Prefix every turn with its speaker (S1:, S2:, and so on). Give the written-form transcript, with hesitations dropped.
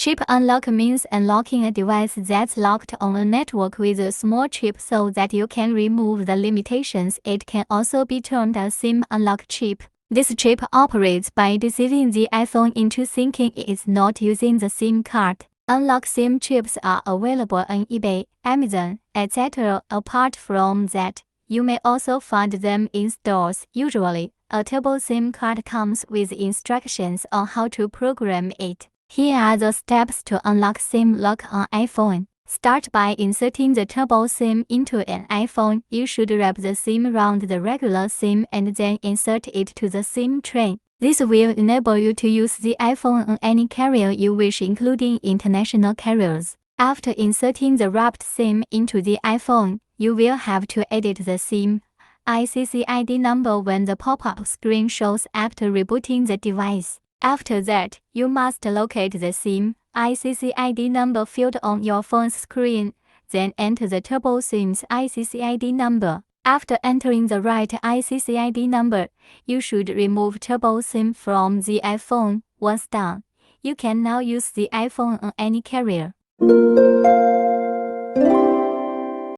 S1: Chip unlock means unlocking a device that's locked on a network with a small chip so that you can remove the limitations. It can also be termed a SIM unlock chip. This chip operates by deceiving the iPhone into thinking it is not using the SIM card. Unlock SIM chips are available on eBay, Amazon, etc. Apart from that, you may also find them in stores. Usually, a turbo SIM card comes with instructions on how to program it. Here are the steps to unlock SIM lock on iPhone. Start by inserting the turbo SIM into an iPhone. You should wrap the SIM around the regular SIM and then insert it to the SIM tray. This will enable you to use the iPhone on any carrier you wish, including international carriers. After inserting the wrapped SIM into the iPhone, you will have to edit the SIM ICCID number when the pop-up screen shows after rebooting the device. After that, you must locate the SIM ICCID number field on your phone's screen, then enter the turbo SIM's ICCID number. After entering the right ICCID number, you should remove turbo SIM from the iPhone. Once done, you can now use the iPhone on any carrier.